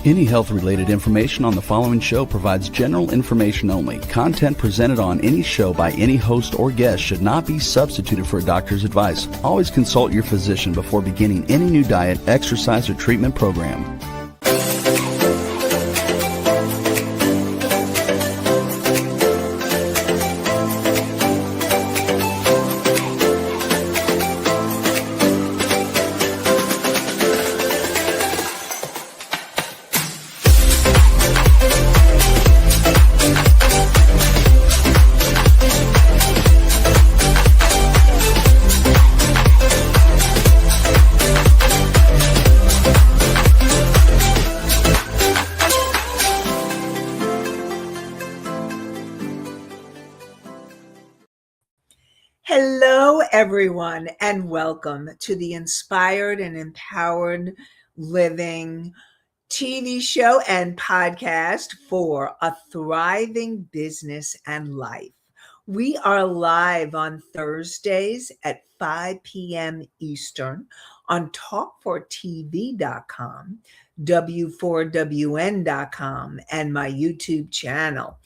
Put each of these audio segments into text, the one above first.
Any health-related information on the following show provides general information only. Content presented on any show by any host or guest should not be substituted for a doctor's advice. Always consult your physician before beginning any new diet, exercise, or treatment program. Hello, everyone, and welcome to the Inspired and Empowered Living TV show and podcast for a thriving business and life. We are live on Thursdays at 5 p.m. Eastern on talk4tv.com, w4wn.com, and my YouTube channel.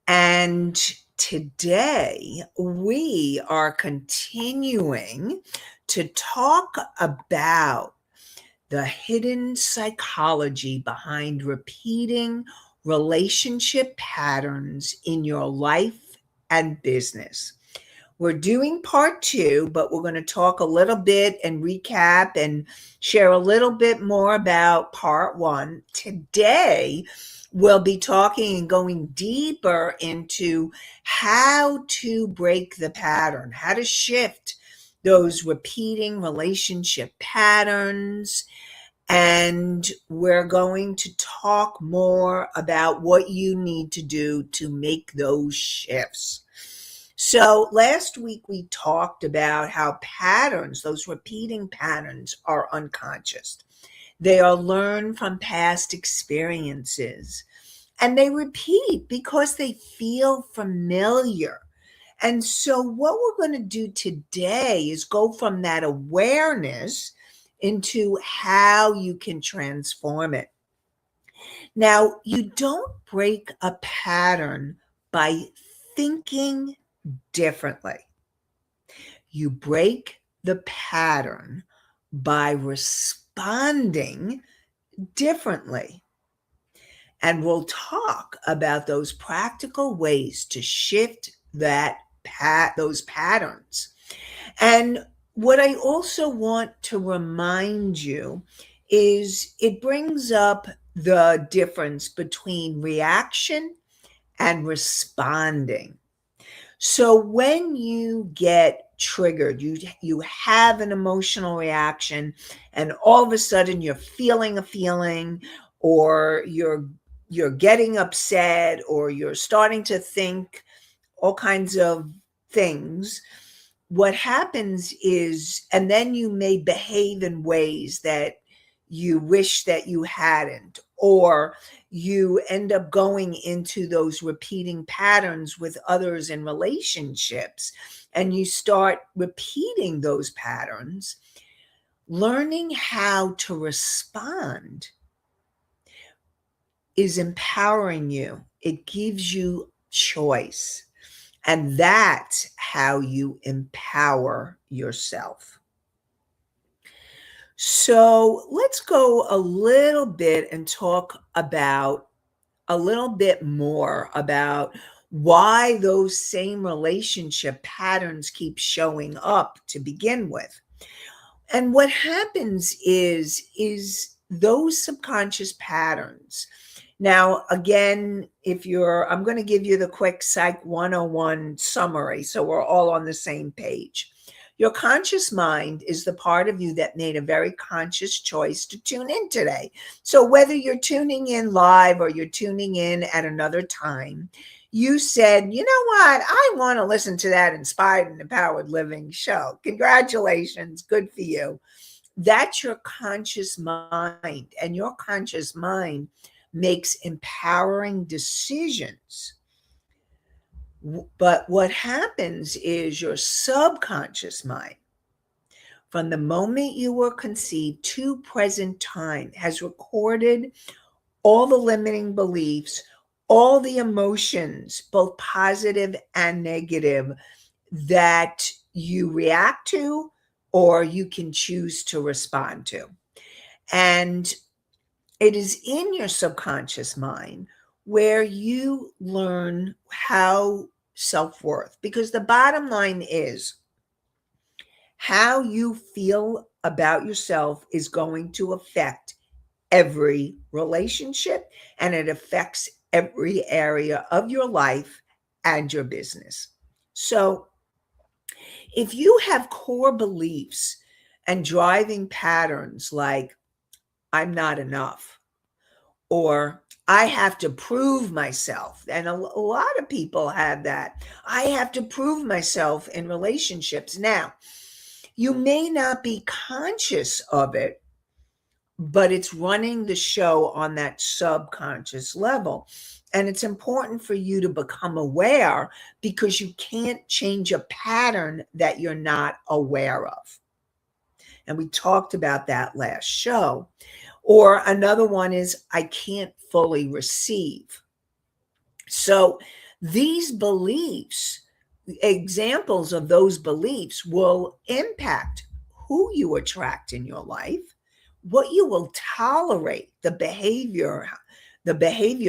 And today, we are continuing to talk about the hidden psychology behind repeating relationship patterns in your life and business. We're doing part 2, but we're going to talk a little bit and recap and share a little bit more about part 1. Today, we'll be talking and going deeper into how to break the pattern, how to shift those repeating relationship patterns. And we're going to talk more about what you need to do to make those shifts. So last week we talked about how patterns, those repeating patterns, are unconscious. They are learned from past experiences, and they repeat because they feel familiar. And so what we're going to do today is go from that awareness into how you can transform it. Now, you don't break a pattern by thinking differently. You break the pattern by responding differently. And we'll talk about those practical ways to shift those patterns. And what I also want to remind you is it brings up the difference between reaction and responding. So when you get triggered, you have an emotional reaction, and all of a sudden you're feeling a feeling, or you're getting upset, or you're starting to think all kinds of things. What happens is, and then you may behave in ways that you wish that you hadn't, or you end up going into those repeating patterns with others in relationships, and you start repeating those patterns. Learning how to respond is empowering you. It gives you choice. And that's how you empower yourself. So let's go a little bit and talk about a little bit more about why those same relationship patterns keep showing up to begin with. And what happens is those subconscious patterns. Now, again, I'm going to give you the quick Psych 101 summary so we're all on the same page. Your conscious mind is the part of you that made a very conscious choice to tune in today. So whether you're tuning in live or you're tuning in at another time, you said, you know what, I want to listen to that Inspired and Empowered Living show. Congratulations. Good for you. That's your conscious mind, and your conscious mind makes empowering decisions. But what happens is your subconscious mind, from the moment you were conceived to present time, has recorded all the limiting beliefs, all the emotions, both positive and negative, that you react to or you can choose to respond to. And it is in your subconscious mind where you learn how self-worth, because the bottom line is how you feel about yourself is going to affect every relationship, and it affects every area of your life and your business. So if you have core beliefs and driving patterns like I'm not enough, or I have to prove myself, and a lot of people have that. I have to prove myself in relationships. Now, you may not be conscious of it, but it's running the show on that subconscious level. And it's important for you to become aware, because you can't change a pattern that you're not aware of. And we talked about that last show. Or another one is, I can't fully receive. So these beliefs, examples of those beliefs, will impact who you attract in your life, what you will tolerate, the behavior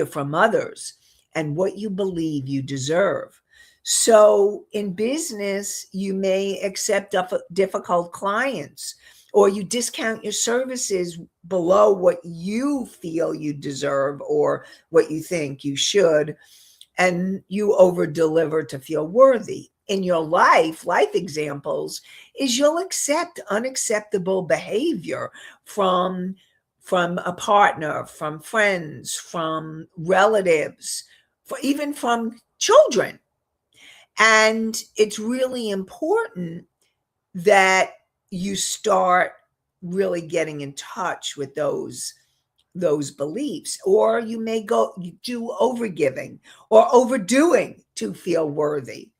from others, and what you believe you deserve. So in business, you may accept difficult clients, or you discount your services below what you feel you deserve or what you think you should, and you over deliver to feel worthy. In your life examples is you'll accept unacceptable behavior from a partner, from friends, from relatives, even from children. And it's really important that you start really getting in touch with those beliefs, or you may do overgiving or overdoing to feel worthy.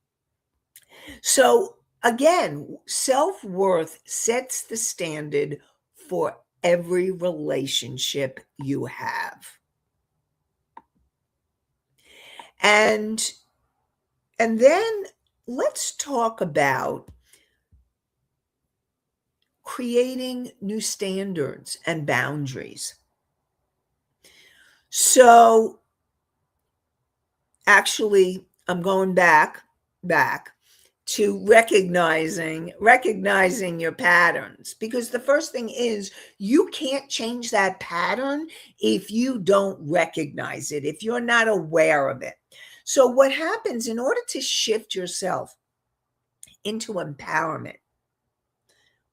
So again, self-worth sets the standard for every relationship you have. And then let's talk about creating new standards and boundaries. So actually, I'm going back to recognizing your patterns, because the first thing is, you can't change that pattern if you don't recognize it, if you're not aware of it. So what happens, in order to shift yourself into empowerment,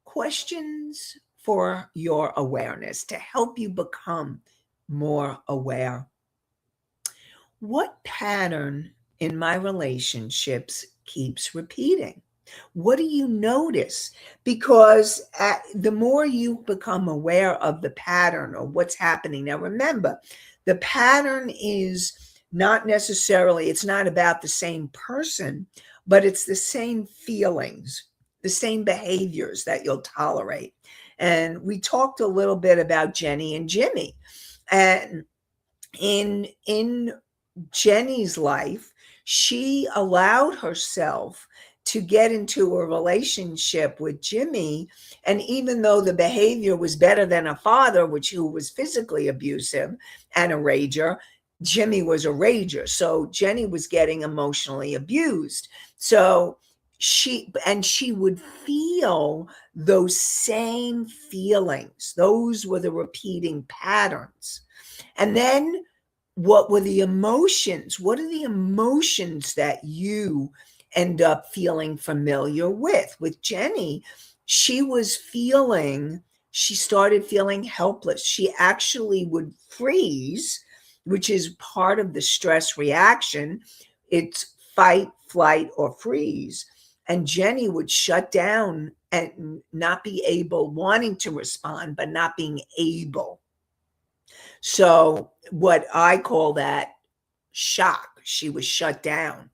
questions for your awareness to help you become more aware. What pattern in my relationships keeps repeating? What do you notice? Because the more you become aware of the pattern or what's happening, now remember, the pattern is not necessarily, it's not about the same person, but it's the same feelings, the same behaviors that you'll tolerate. And we talked a little bit about Jenny and Jimmy. And in Jenny's life, she allowed herself to get into a relationship with Jimmy. And even though the behavior was better than her father, who was physically abusive and a rager, Jimmy was a rager. So Jenny was getting emotionally abused. So she would feel those same feelings. Those were the repeating patterns. And then what were the emotions? What are the emotions that you end up feeling familiar with? With Jenny, she started feeling helpless. She actually would freeze, which is part of the stress reaction. It's fight, flight, or freeze. And Jenny would shut down and not be able, wanting to respond, but not being able. So what I call that shock, she was shut down.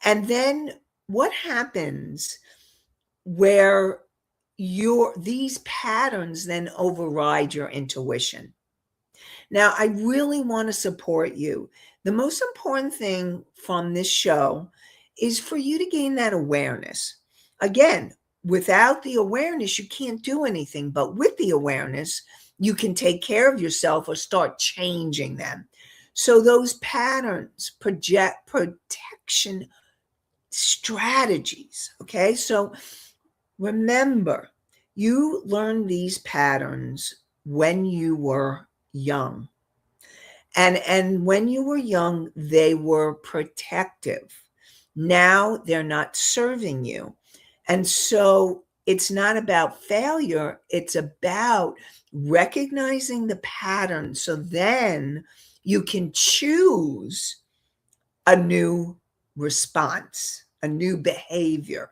And then what happens where these patterns then override your intuition? Now, I really want to support you. The most important thing from this show is for you to gain that awareness. Again, without the awareness, you can't do anything. But with the awareness, you can take care of yourself or start changing them. So, those patterns, project protection strategies. Okay. So, remember, you learned these patterns when you were young. And when you were young, they were protective. Now they're not serving you. And so it's not about failure, it's about recognizing the pattern. So then you can choose a new response, a new behavior.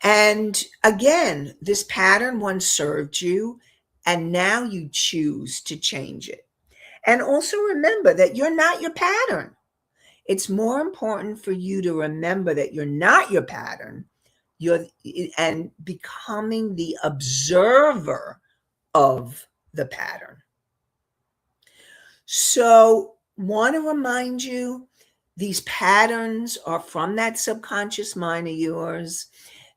And again, this pattern once served you, and now you choose to change it. And also remember that you're not your pattern. It's more important for you to remember that you're not your pattern. You're and becoming the observer of the pattern. So, want to remind you these patterns are from that subconscious mind of yours.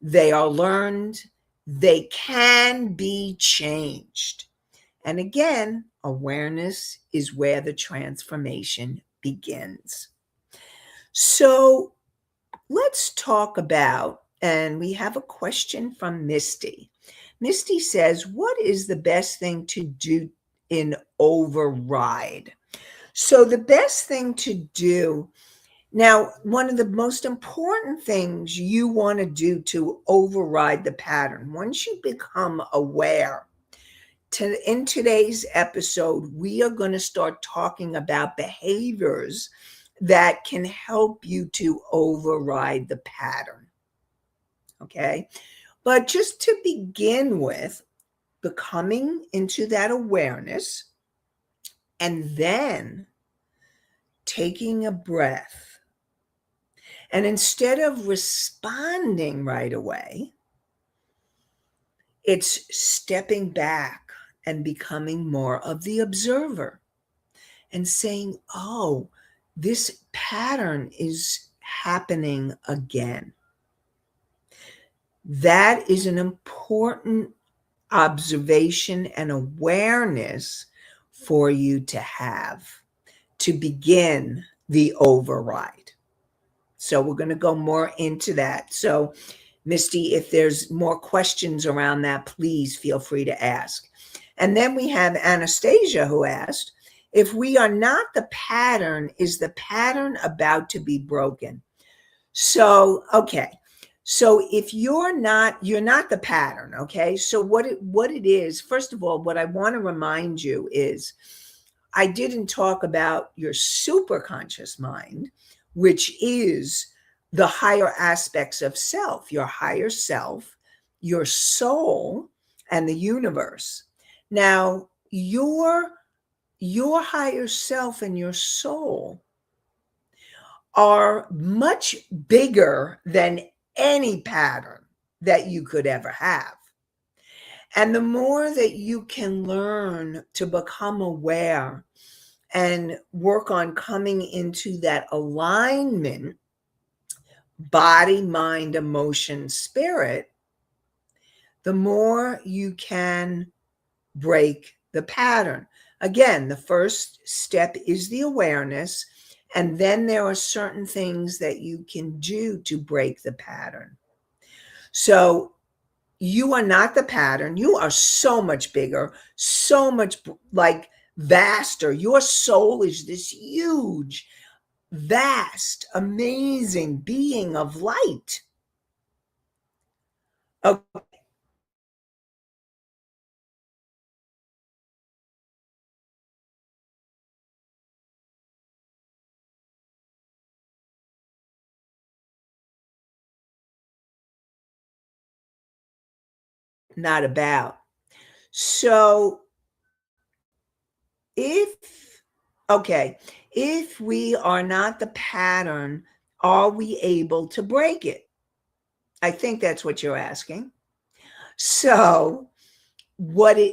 They are learned, they can be changed. And again, awareness is where the transformation begins. So let's talk about, and we have a question from Misty. Misty says, what is the best thing to do in override? So, the best thing to do now, one of the most important things you want to do to override the pattern, once you become aware, in today's episode, we are going to start talking about behaviors that can help you to override the pattern. Okay. But just to begin with, becoming into that awareness and then taking a breath. And instead of responding right away, it's stepping back and becoming more of the observer and saying, oh, this pattern is happening again. That is an important observation and awareness for you to have to begin the override. So we're going to go more into that. So, Misty, if there's more questions around that, please feel free to ask. And then we have Anastasia who asked, if we are not the pattern, is the pattern about to be broken? So, okay. So if you're not the pattern, okay? So what it is, first of all, what I want to remind you is I didn't talk about your superconscious mind, which is the higher aspects of self, your higher self, your soul, and the universe. Now, your higher self and your soul are much bigger than any pattern that you could ever have. And the more that you can learn to become aware and work on coming into that alignment, body, mind, emotion, spirit, the more you can break the pattern. Again, the first step is the awareness, and then there are certain things that you can do to break the pattern. So you are not the pattern. You are so much bigger, so much like vaster. Your soul is this huge, vast, amazing being of light. Okay. Not about. So if, okay, if we are not the pattern, are we able to break it? I think that's what you're asking. So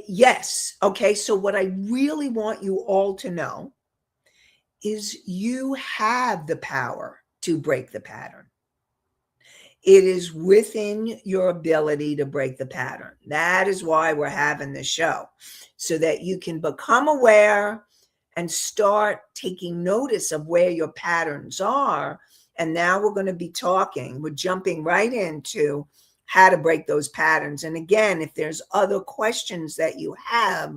yes. Okay. So what I really want you all to know is you have the power to break the pattern. It is within your ability to break the pattern. That is why we're having this show, so that you can become aware and start taking notice of where your patterns are. And now we're going to be we're jumping right into how to break those patterns. And again, if there's other questions that you have,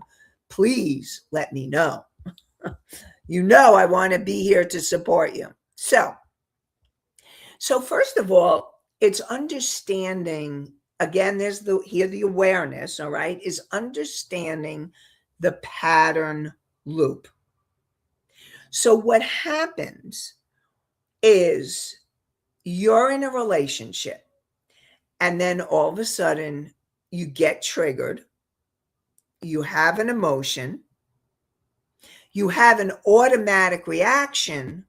please let me know. You know, I want to be here to support you. So first of all, it's understanding, again, there's the awareness, all right, is understanding the pattern loop. So what happens is you're in a relationship and then all of a sudden you get triggered, you have an emotion, you have an automatic reaction,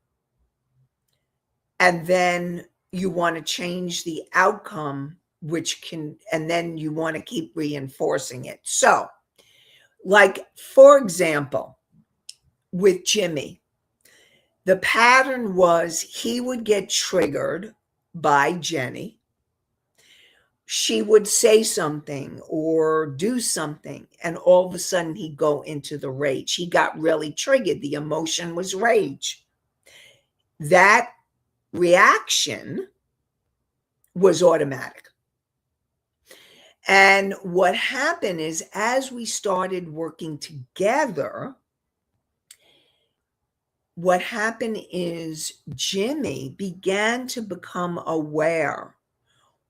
and then you want to change the outcome, and then you want to keep reinforcing it. So, like, for example, with Jimmy, the pattern was he would get triggered by Jenny. She would say something or do something, and all of a sudden he'd go into the rage. He got really triggered. The emotion was rage. That reaction was automatic. And what happened is, as we started working together, what happened is Jimmy began to become aware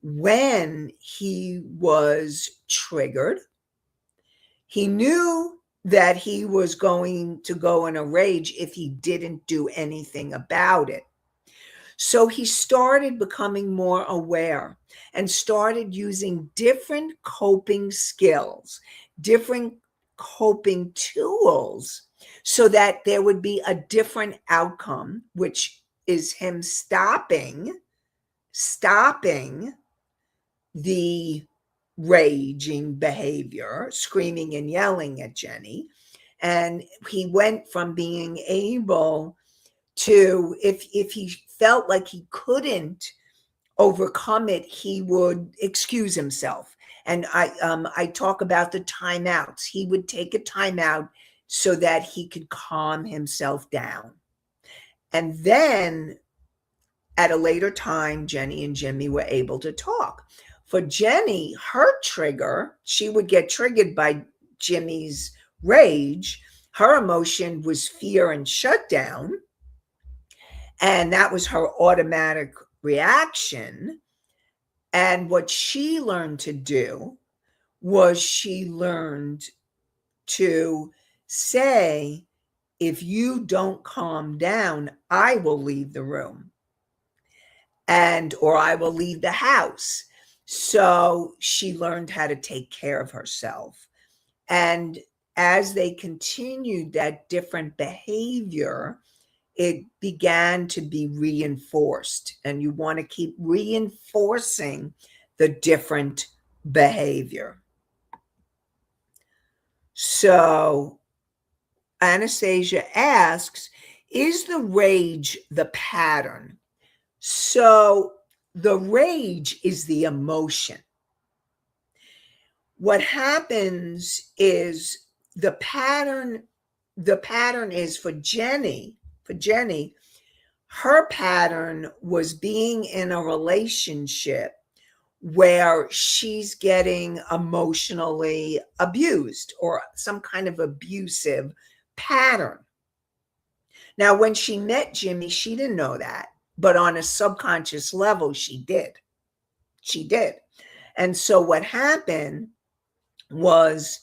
when he was triggered. He knew that he was going to go in a rage if he didn't do anything about it. So he started becoming more aware and started using different coping skills, different coping tools, so that there would be a different outcome, which is him stopping the raging behavior, screaming and yelling at Jenny. And he went from being able to, if he felt like he couldn't overcome it, he would excuse himself. And I talk about the timeouts. He would take a timeout so that he could calm himself down. And then at a later time, Jenny and Jimmy were able to talk. For Jenny, her trigger, she would get triggered by Jimmy's rage. Her emotion was fear and shutdown. And that was her automatic reaction. And what she learned to do was she learned to say, if you don't calm down, I will leave the room, or I will leave the house. So she learned how to take care of herself. And as they continued that different behavior, it began to be reinforced. And you want to keep reinforcing the different behavior. So Anastasia asks, is the rage the pattern? So the rage is the emotion. What happens is the pattern is for Jenny, her pattern was being in a relationship where she's getting emotionally abused or some kind of abusive pattern. Now, when she met Jimmy, she didn't know that, but on a subconscious level, she did. And so what happened was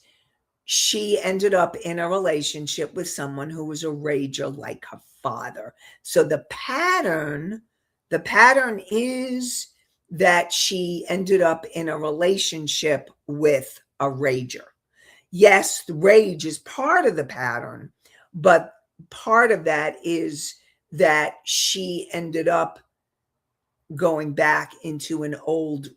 she ended up in a relationship with someone who was a rager like her father. So the pattern is that she ended up in a relationship with a rager. Yes, the rage is part of the pattern, but part of that is that she ended up going back into an old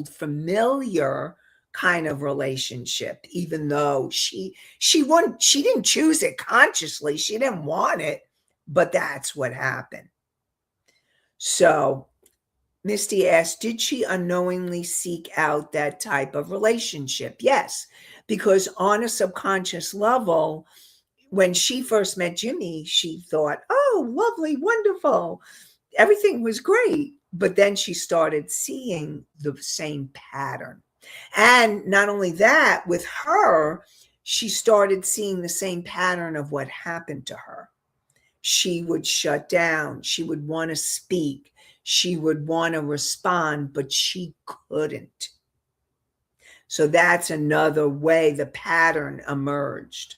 familiar kind of relationship, even though she didn't choose it consciously. She didn't want it, but that's what happened. So Misty asked, did she unknowingly seek out that type of relationship? Yes, because on a subconscious level, when she first met Jimmy, she thought, oh, lovely, wonderful. Everything was great. But then she started seeing the same pattern. And not only that, with her, she started seeing the same pattern of what happened to her. She would shut down. She would want to speak. She would want to respond, but she couldn't. So that's another way the pattern emerged.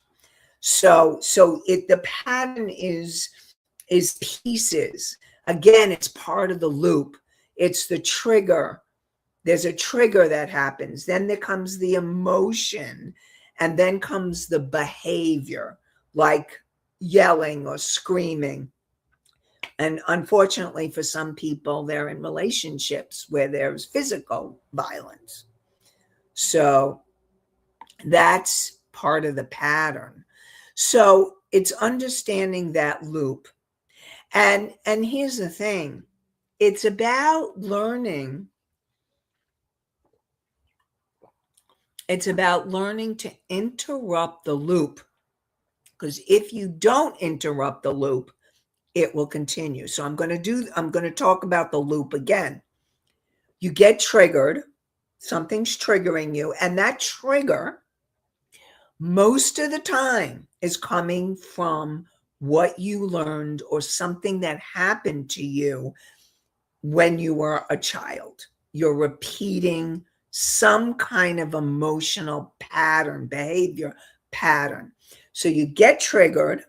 So the pattern is pieces. Again, it's part of the loop. It's the trigger. There's a trigger that happens. Then there comes the emotion, and then comes the behavior, like yelling or screaming. And unfortunately, for some people, they're in relationships where there's physical violence. So that's part of the pattern. So it's understanding that loop. And here's the thing. It's about learning. It's about learning to interrupt the loop. Because if you don't interrupt the loop, it will continue. So I'm going to talk about the loop again. You get triggered. Something's triggering you. And that trigger, most of the time, is coming from what you learned or something that happened to you when you were a child. You're repeating some kind of emotional pattern, behavior pattern. So you get triggered.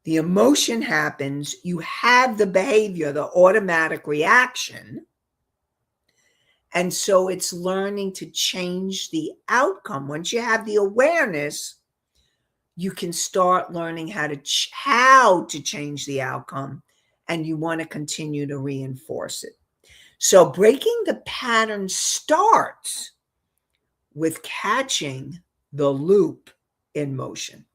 The emotion happens. You have the behavior, the automatic reaction. And so it's learning to change the outcome. Once you have the awareness, you can start learning how to change the outcome, and you want to continue to reinforce it. So breaking the pattern starts with catching the loop in motion.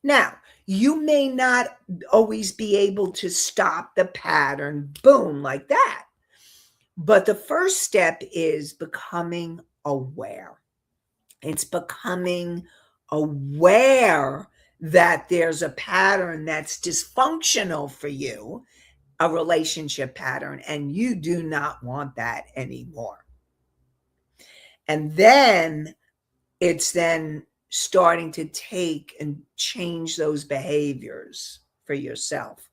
Now, you may not always be able to stop the pattern, boom, like that. But the first step is becoming aware. It's becoming aware that there's a pattern that's dysfunctional for you, a relationship pattern, and you do not want that anymore. And then it's then starting to take and change those behaviors for yourself.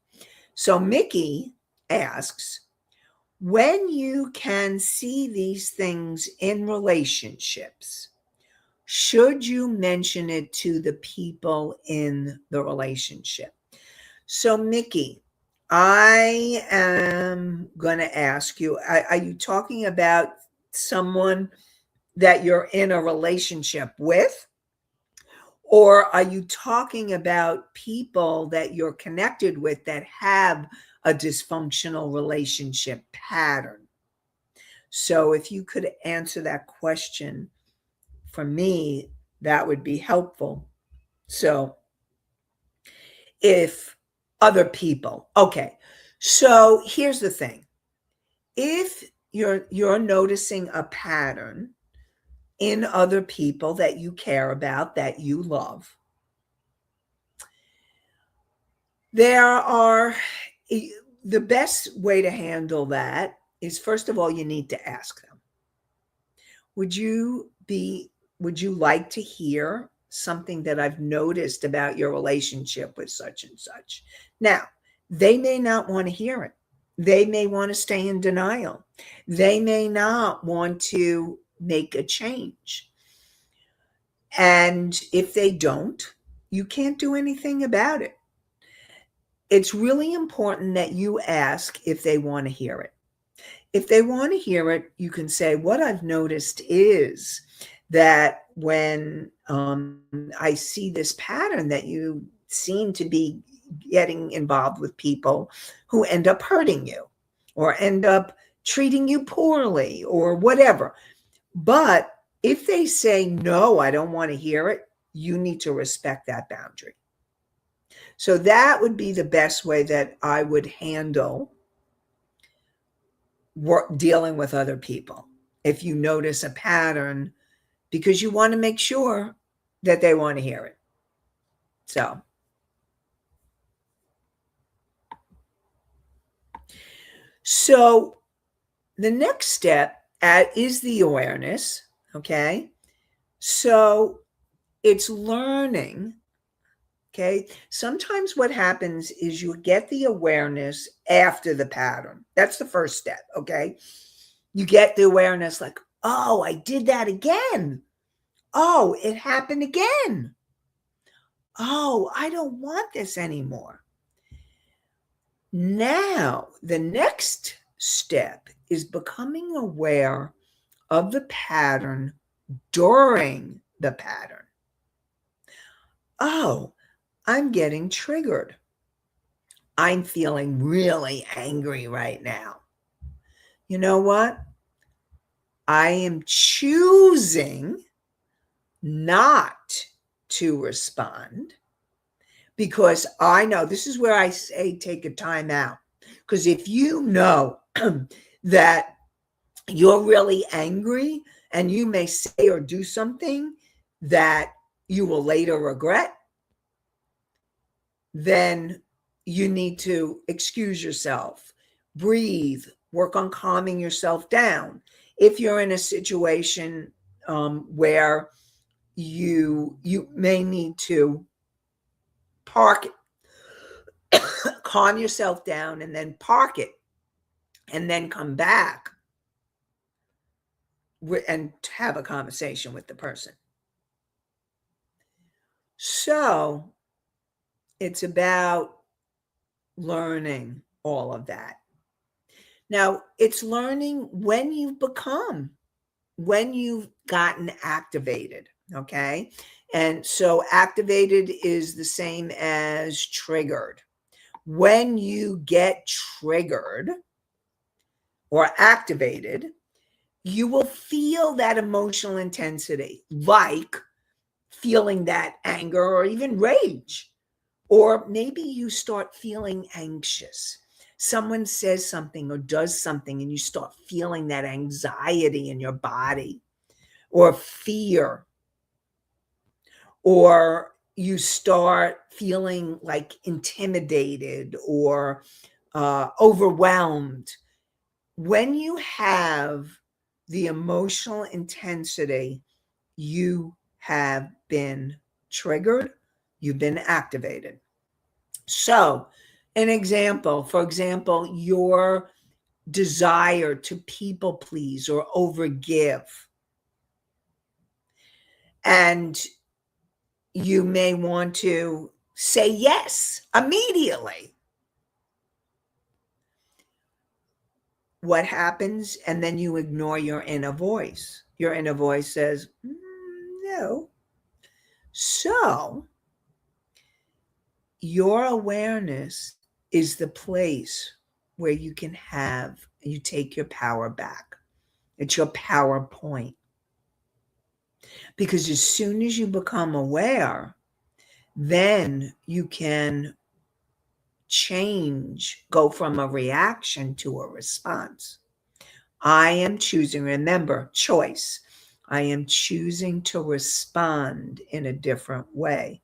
So Mickey asks, when you can see these things in relationships, should you mention it to the people in the relationship? So Mickey, I am going to ask you, are you talking about someone that you're in a relationship with? Or are you talking about people that you're connected with that have a dysfunctional relationship pattern? So if you could answer that question for me, that would be helpful. So if other people, okay. So here's the thing. If you're noticing a pattern in other people that you care about, that you love, the best way to handle that is, first of all, you need to ask them, would you like to hear something that I've noticed about your relationship with such and such? Now, they may not want to hear it. They may want to stay in denial. They may not want to make a change. And if they don't, you can't do anything about it. It's really important that you ask if they want to hear it. If they want to hear it, you can say, what I've noticed is that when I see this pattern that you seem to be getting involved with people who end up hurting you or end up treating you poorly or whatever. But if they say, no, I don't want to hear it, you need to respect that boundary. So that would be the best way that I would handle dealing with other people. If you notice a pattern, because you want to make sure that they want to hear it. So the next step is the awareness. Okay. So it's learning. Okay. Sometimes what happens is you get the awareness after the pattern. That's the first step. Okay. You get the awareness like, oh, I did that again. Oh, it happened again. Oh, I don't want this anymore. Now, the next step is becoming aware of the pattern during the pattern. Oh, I'm getting triggered. I'm feeling really angry right now. You know what? I am choosing not to respond because I know this is where I say take a time out. Because if you know that you're really angry and you may say or do something that you will later regret, then you need to excuse yourself, breathe, work on calming yourself down. If you're in a situation where you may need to park it, calm yourself down and then park it and then come back and have a conversation with the person. So it's about learning all of that. Now, it's learning when you've gotten activated, okay? And so activated is the same as triggered. When you get triggered or activated, you will feel that emotional intensity, like feeling that anger or even rage. Or maybe you start feeling anxious. Someone says something or does something, and you start feeling that anxiety in your body, or fear, or you start feeling like intimidated or overwhelmed. When you have the emotional intensity, you have been triggered, you've been activated. So, for example, your desire to people please or overgive. And you may want to say yes immediately. What happens? And then you ignore your inner voice. Your inner voice says, no. So, your awareness is the place where you take your power back. It's your power point. Because as soon as you become aware, then you can go from a reaction to a response. I am choosing, remember, choice. I am choosing to respond in a different way.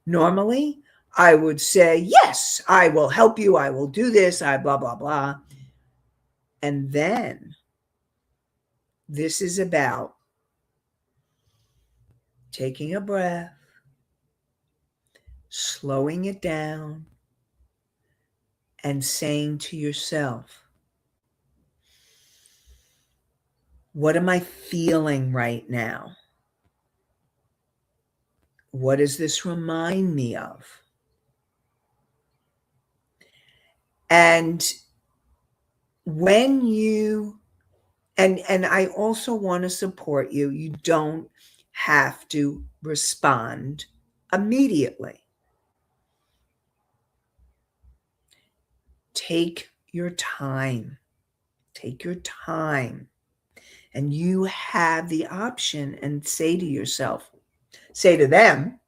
Normally, I would say, yes, I will help you. I will do this. I blah, blah, blah. And then this is about taking a breath, slowing it down, and saying to yourself, what am I feeling right now? What does this remind me of? And when you and I also want to support you, you don't have to respond immediately. Take your time. Take your time. And you have the option and say to them,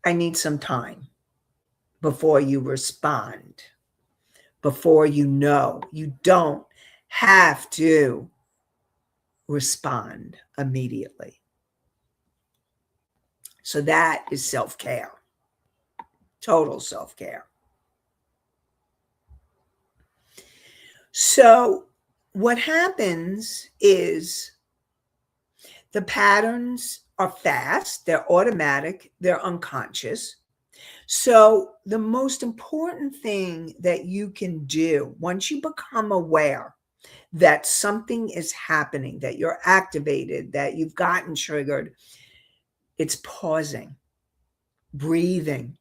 I need some time before you respond, before you know. You don't have to respond immediately. So that is self-care, total self-care. So what happens is the patterns are fast, they're automatic, they're unconscious. So the most important thing that you can do once you become aware that something is happening, that you're activated, that you've gotten triggered, it's pausing, breathing,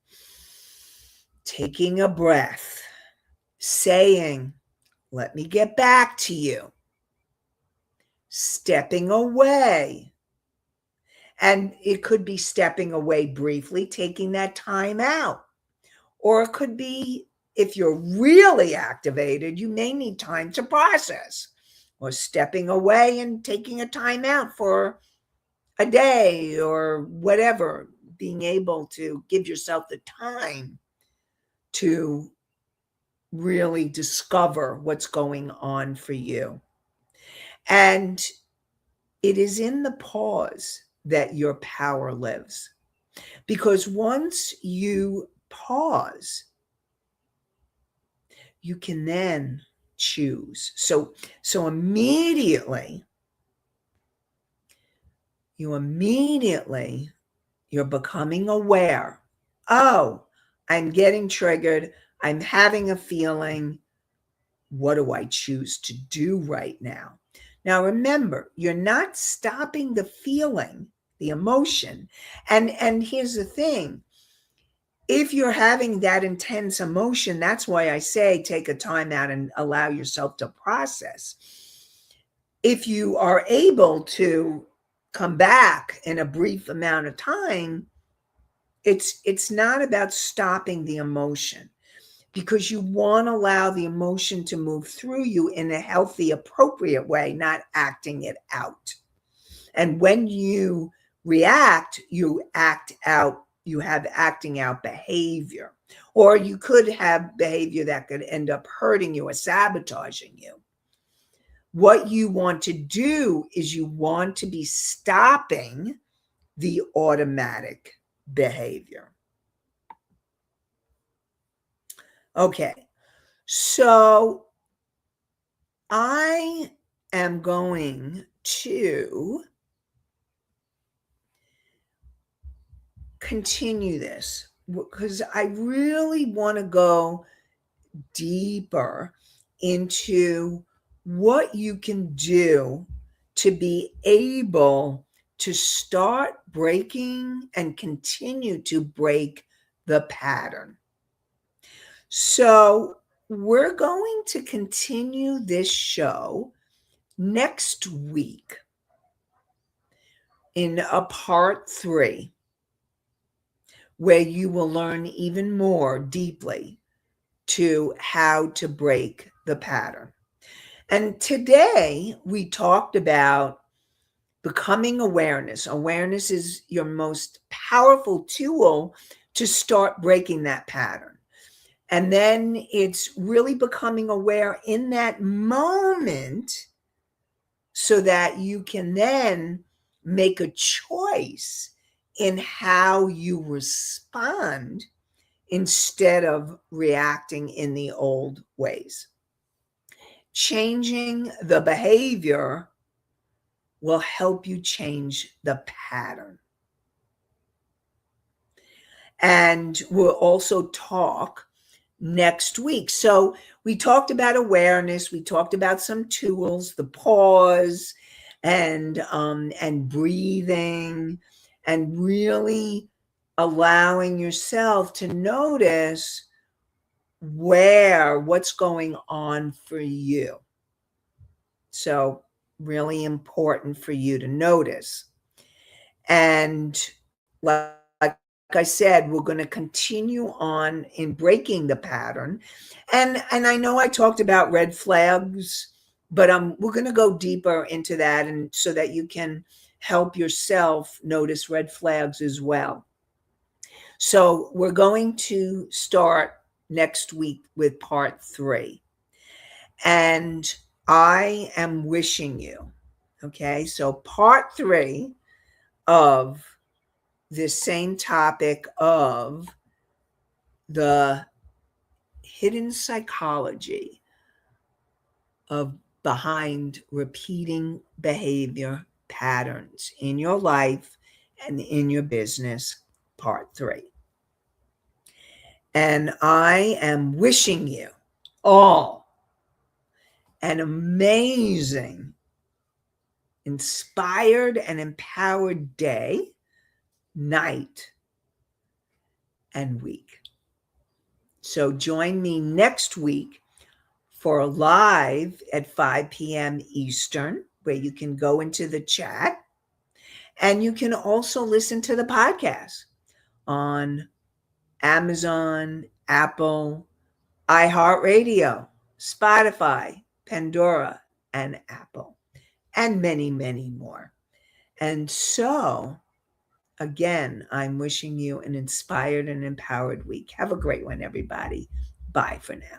taking a breath, saying, let me get back to you, stepping away. And it could be stepping away briefly, taking that time out. Or it could be, if you're really activated, you may need time to process, or stepping away and taking a time out for a day or whatever, being able to give yourself the time to really discover what's going on for you. And it is in the pause that your power lives. Because once you pause, you can then choose. So immediately, you're becoming aware. Oh, I'm getting triggered. I'm having a feeling. What do I choose to do right now? Now, remember, you're not stopping the feeling, the emotion. And here's the thing. If you're having that intense emotion, that's why I say take a time out and allow yourself to process. If you are able to come back in a brief amount of time, it's not about stopping the emotion, because you want to allow the emotion to move through you in a healthy, appropriate way, not acting it out. And when you react, you act out, you have acting out behavior, or you could have behavior that could end up hurting you or sabotaging you. What you want to do is you want to be stopping the automatic behavior. Okay, so I am going to continue this because I really want to go deeper into what you can do to be able to start breaking and continue to break the pattern. So we're going to continue this show next week in a part 3, where you will learn even more deeply to how to break the pattern. And today we talked about becoming awareness. Awareness is your most powerful tool to start breaking that pattern. And then it's really becoming aware in that moment so that you can then make a choice in how you respond instead of reacting in the old ways. Changing the behavior will help you change the pattern. And we'll also talk next week. So we talked about awareness. We talked about some tools, the pause and breathing, and really allowing yourself to notice what's going on for you. So really important for you to notice. And like I said, we're going to continue on in breaking the pattern. And I know I talked about red flags But we're going to go deeper into that, and so that you can help yourself notice red flags as well. So we're going to start next week with part 3. And I am wishing you, okay, so part 3 of this same topic of the hidden psychology of behind repeating behavior patterns in your life and in your business, part 3. And I am wishing you all an amazing, inspired, and empowered day, night, and week. So join me next week for a live at 5 p.m. Eastern, where you can go into the chat. And you can also listen to the podcast on Amazon, Apple, iHeartRadio, Spotify, Pandora, and Apple, and many, many more. And so, again, I'm wishing you an inspired and empowered week. Have a great one, everybody. Bye for now.